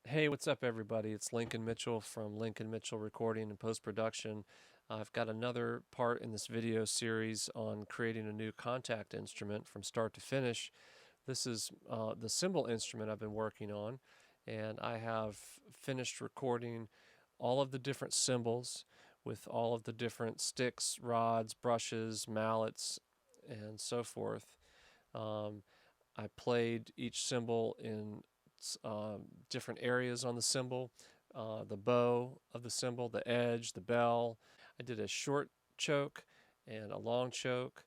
Hey, what's up, everybody? It's Lincoln Mitchell from Lincoln Mitchell Recording and Post-Production. I've got another part in this video series on creating a new contact instrument from start to finish. This is the cymbal instrument I've been working on, and I have finished recording all of the different cymbals with all of the different sticks, rods, brushes, mallets, and so forth. Um, I played each cymbal in different areas on the cymbal, the bow of the cymbal, the edge, the bell. I did a short choke and a long choke,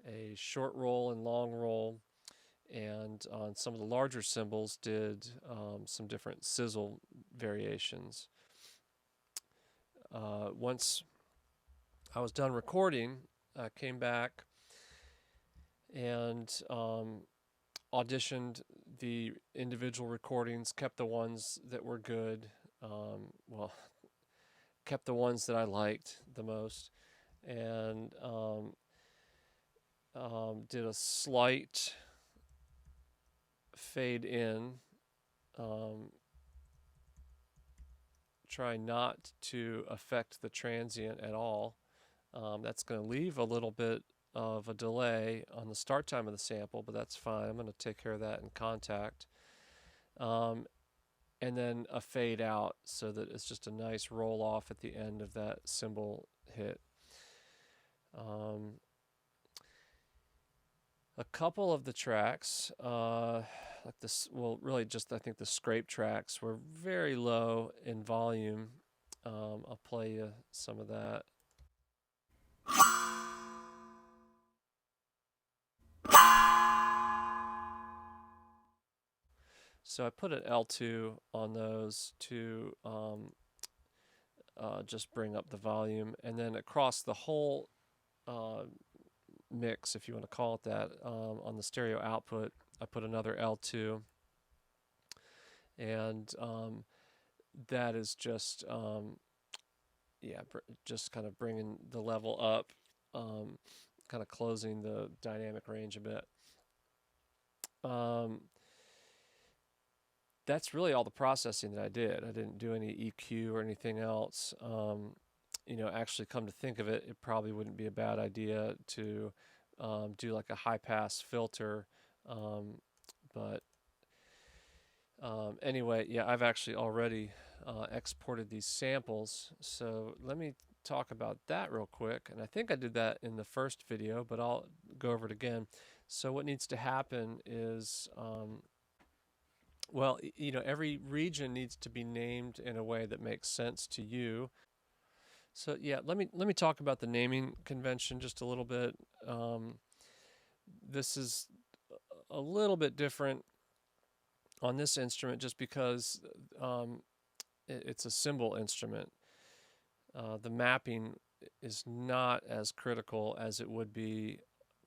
a short roll and long roll, and on some of the larger cymbals did some different sizzle variations. Once I was done recording, I came back and auditioned the individual recordings, kept the ones that were good, well, kept the ones that I liked the most, and did a slight fade in, um, try not to affect the transient at all. That's going to leave a little bit of a delay on the start time of the sample, but that's fine. I'm going to take care of that in Kontakt. Um, and then a fade out so that it's just a nice roll off at the end of that cymbal hit. Um, a couple of the tracks, like this, well, really just I think the scrape tracks were very low in volume. I'll play you some of that. So I put an L2 on those to just bring up the volume, and then across the whole uh, mix, if you want to call it that, on the stereo output, I put another L2, and that is just yeah, just kind of bringing the level up, kind of closing the dynamic range a bit. Um, that's really all the processing that I did. I didn't do any EQ or anything else. Actually, come to think of it, it probably wouldn't be a bad idea to do like a high pass filter. But Anyway, yeah, I've actually already exported these samples. So let me talk about that real quick. And I think I did that in the first video, but I'll go over it again. So what needs to happen is, well, every region needs to be named in a way that makes sense to you. So yeah, let me talk about the naming convention just a little bit. Um, this is a little bit different on this instrument just because it's a cymbal instrument. The mapping is not as critical as it would be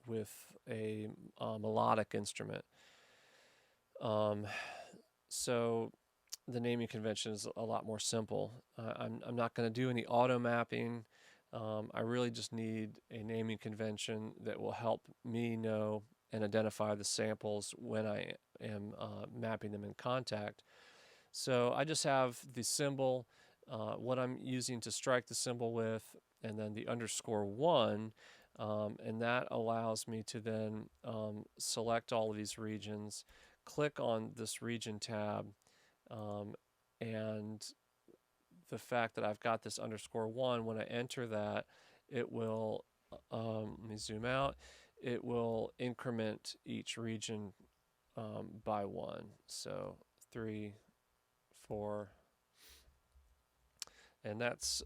with a melodic instrument. Um, so the naming convention is a lot more simple. I'm not going to do any auto mapping. I really just need a naming convention that will help me know and identify the samples when I am mapping them in Kontakt. So I just have the symbol, what I'm using to strike the cymbal with, and then the _1, and that allows me to then select all of these regions, click on this region tab, um, and the fact that I've got this _1, when I enter that, it will, let me zoom out, it will increment each region by 1. So 3, 4, and that's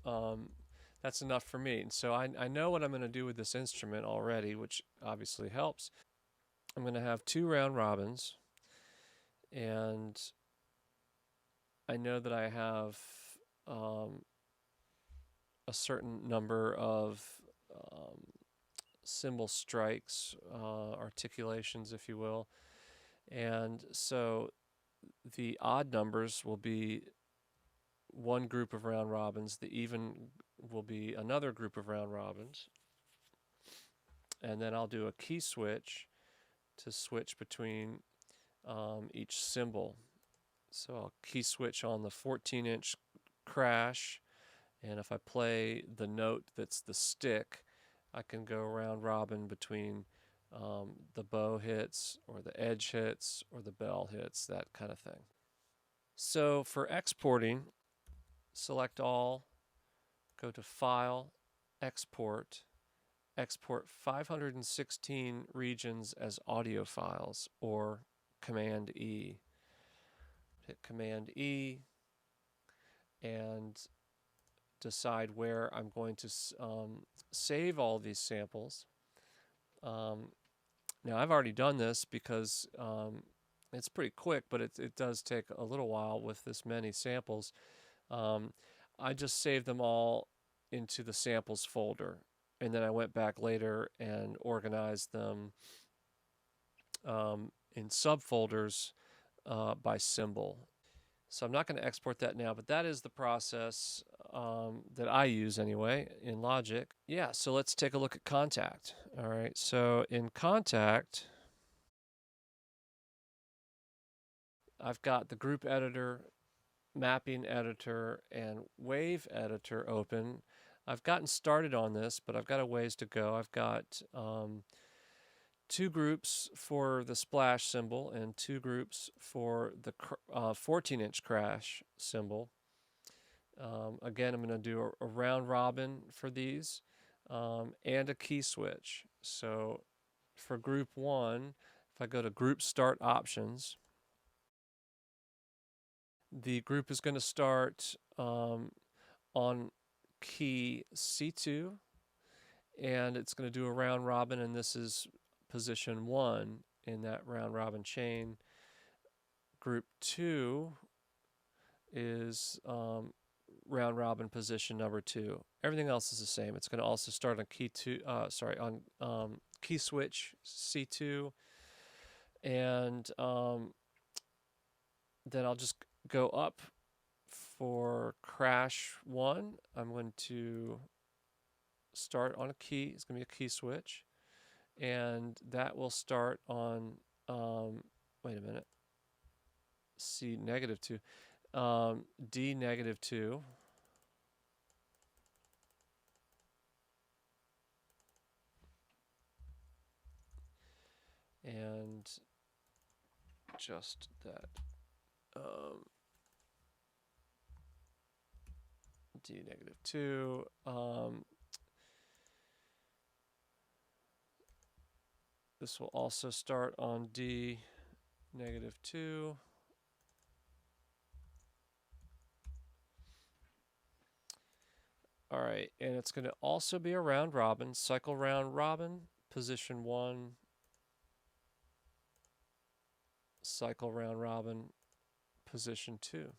enough for me. And so I know what I'm going to do with this instrument already, which obviously helps. I'm going to have 2 round robins, and I know that I have um, a certain number of um, cymbal strikes, articulations, if you will. And so the odd numbers will be one group of round robins, the even will be another group of round robins, and then I'll do a key switch to switch between each cymbal. So I'll key switch on the 14-inch crash, and if I play the note that's the stick, I can go round robin between the bow hits or the edge hits or the bell hits, that kind of thing. So for exporting, select all, go to File, Export, export 516 regions as audio files, or Command E. Hit Command E and decide where I'm going to save all these samples. Now I've already done this because it's pretty quick, but it does take a little while with this many samples. I just saved them all into the samples folder, and then I went back later and organized them in subfolders by symbol. So I'm not going to export that now, but that is the process that I use anyway in Logic. Yeah, so let's take a look at Kontakt. All right, so in Kontakt, I've got the group editor, mapping editor, and wave editor open. I've gotten started on this, but I've got a ways to go. I've got two groups for the splash symbol and two groups for the 14-inch crash symbol. Again, I'm going to do a round robin for these and a key switch. So for group 1, if I go to group start options, the group is going to start on key C2, and it's going to do a round robin, and this is position 1 in that round robin chain. Group 2 is round robin position number 2. Everything else is the same. It's going to also start on key switch C2, and then I'll just go up for crash 1. I'm going to start on a key. It's going to be a key switch, and that will start on wait a minute, C negative 2, D negative 2, and just that D negative 2. This will also start on D negative 2. All right, and it's going to also be a round robin, cycle round robin, position 1, cycle round robin, position 2.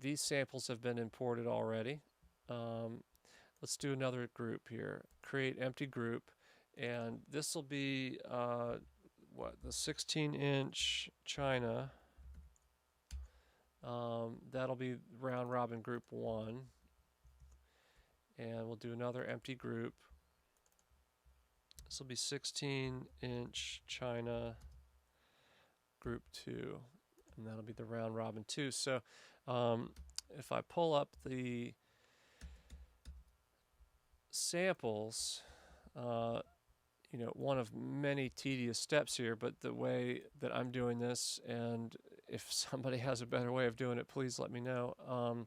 These samples have been imported already. Let's do another group here. Create empty group, and this will be the 16-inch China. That'll be round robin group 1, and we'll do another empty group. This will be 16-inch China group 2, and that'll be the round robin 2. So if I pull up the samples, one of many tedious steps here, but the way that I'm doing this, and if somebody has a better way of doing it, please let me know,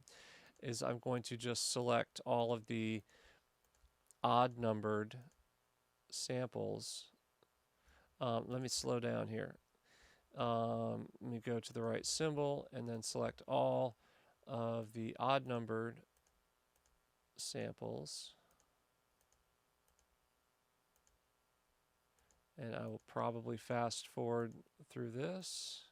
is I'm going to just select all of the odd numbered samples. Let me slow down here. Let me go to the right symbol and then select all of the odd numbered samples. And I will probably fast forward through this.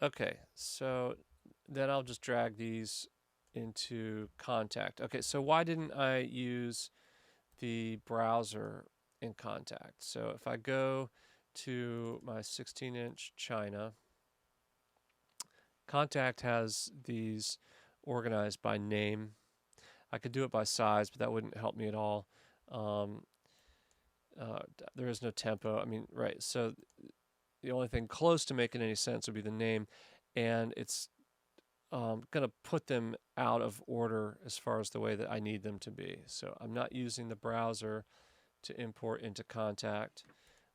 Okay, so then I'll just drag these into Kontakt. Okay, so why didn't I use the browser in Kontakt. So if I go to my 16-inch China, Kontakt has these organized by name. I could do it by size, but that wouldn't help me at all. Um, there is no tempo. I mean, right. So the only thing close to making any sense would be the name, and it's going to put them out of order as far as the way that I need them to be. So I'm not using the browser to import into Kontakt.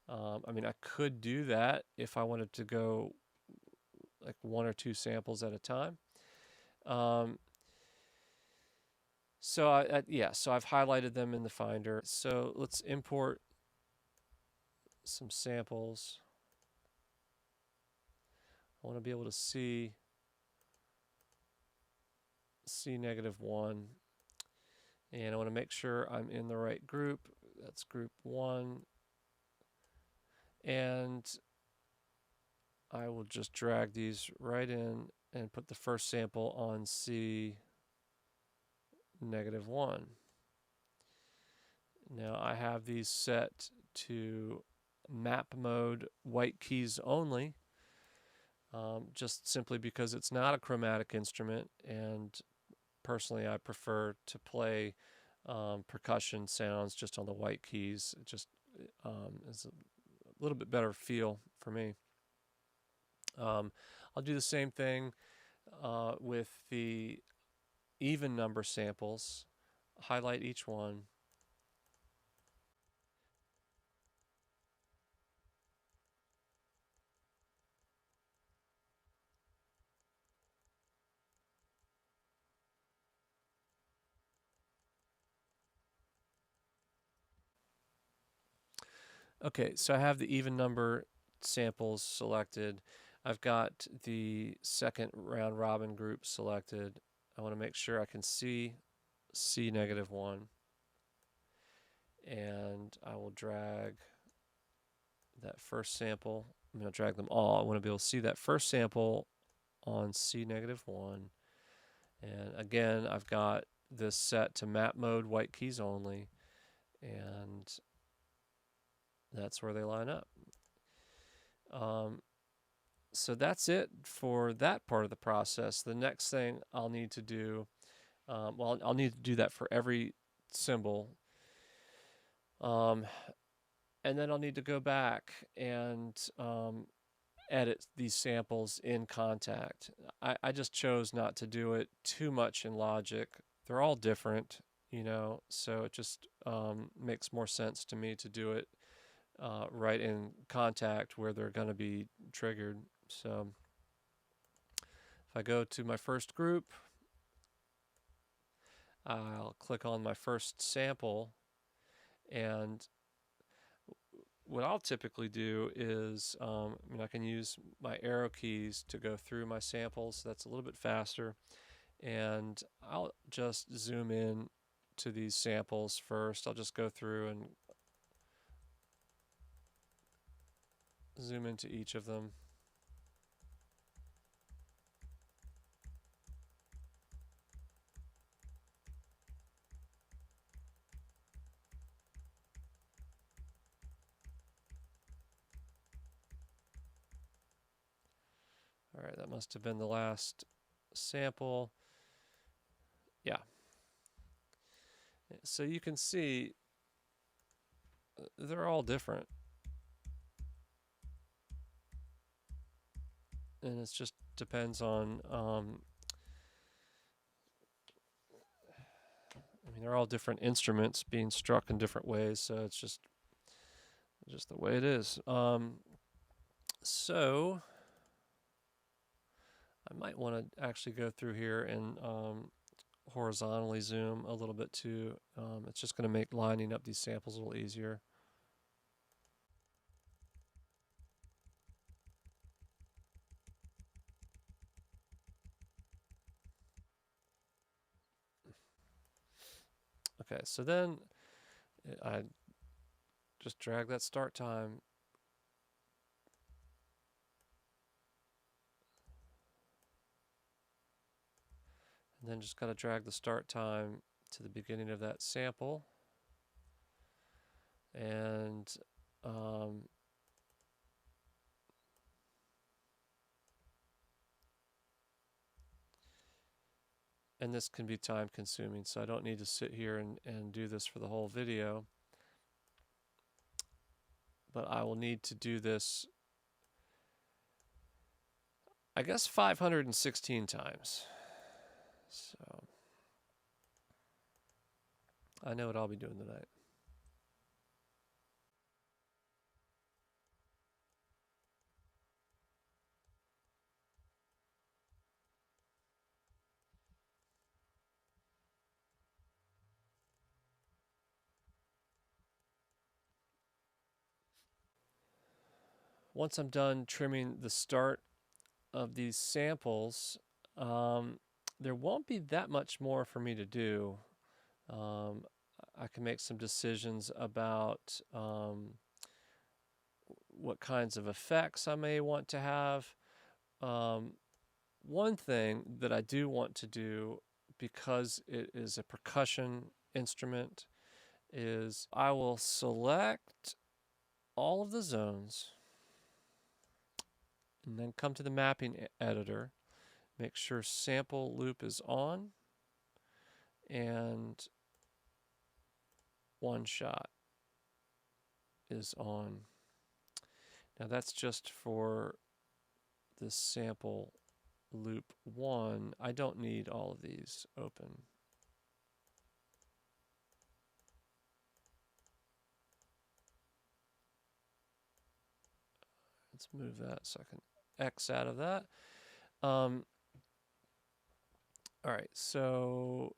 I mean, I could do that if I wanted to go like one or two samples at a time. So I've highlighted them in the Finder. So let's import some samples. I want to be able to see C-1, and I want to make sure I'm in the right group. That's group 1, and I will just drag these right in and put the first sample on C-1. Now I have these set to map mode white keys only, just simply because it's not a chromatic instrument, and personally I prefer to play percussion sounds just on the white keys. It just is a little bit better feel for me. I'll do the same thing with the even number samples. Highlight each one. Okay, so I have the even number samples selected. I've got the second round robin group selected. I want to make sure I can see C-1, and I will drag that first sample. I'm going to drag them all. I want to be able to see that first sample on C-1. And again, I've got this set to map mode white keys only, and that's where they line up. So that's it for that part of the process. The next thing I'll need to do, I'll need to do that for every cymbal. And then I'll need to go back and edit these samples in Kontakt. I just chose not to do it too much in Logic. They're all different, so it just makes more sense to me to do it right in Kontakt where they're going to be triggered. So if I go to my first group, I'll click on my first sample, and what I'll typically do is, I can use my arrow keys to go through my samples, so that's a little bit faster, and I'll just zoom in to these samples first. I'll just go through and zoom into each of them. All right, that must have been the last sample. Yeah. So you can see they're all different. And it just depends on, they're all different instruments being struck in different ways, so it's just the way it is. So I might want to actually go through here and horizontally zoom a little bit too. It's just going to make lining up these samples a little easier. Okay, so then I just drag that start time. And then just got to drag the start time to the beginning of that sample. And um, and this can be time consuming, so I don't need to sit here and do this for the whole video, but I will need to do this, I guess, 516 times. So I know what I'll be doing tonight. Once I'm done trimming the start of these samples, there won't be that much more for me to do. Um, I can make some decisions about what kinds of effects I may want to have. One thing that I do want to do, because it is a percussion instrument, is I will select all of the zones and then come to the mapping editor, make sure sample loop is on and one shot is on. Now that's just for this sample loop 1. I don't need all of these open. Let's move that so I can X out of that. All right, so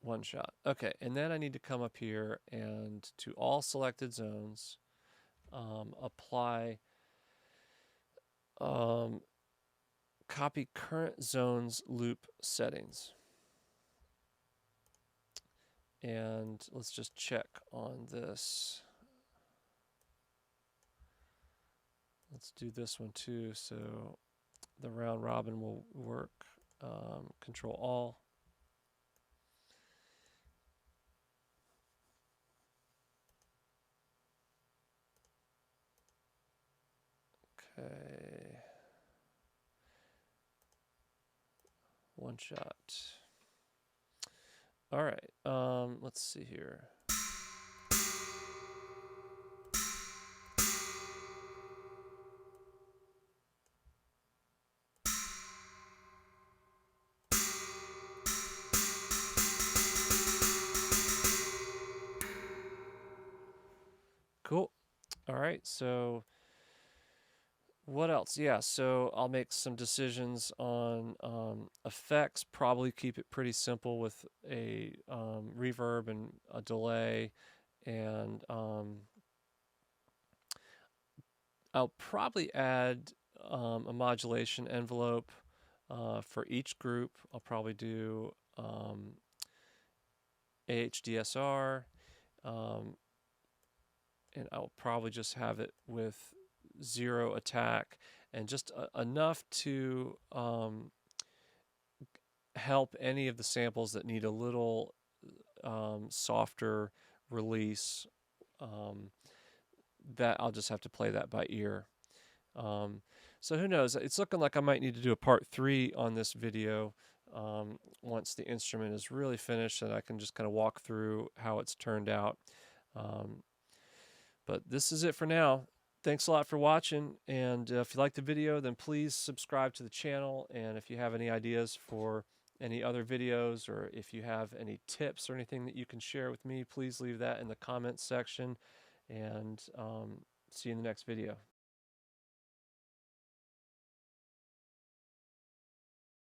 one shot. Okay, and then I need to come up here and to all selected zones, apply copy current zones loop settings. And let's just check on this. Let's do this one too, so the round robin will work. Control all. Okay. One shot. All right. Let's see here. Cool. All right. So what else? Yeah, so I'll make some decisions on effects. Probably keep it pretty simple with a reverb and a delay, and I'll probably add a modulation envelope for each group. I'll probably do AHDSR, and I'll probably just have it with 0 attack and just enough to help any of the samples that need a little softer release. That I'll just have to play that by ear. So who knows? It's looking like I might need to do a part 3 on this video once the instrument is really finished, and I can just kind of walk through how it's turned out. But this is it for now. Thanks a lot for watching, and if you liked the video, then please subscribe to the channel, and if you have any ideas for any other videos, or if you have any tips or anything that you can share with me, please leave that in the comments section, and see you in the next video.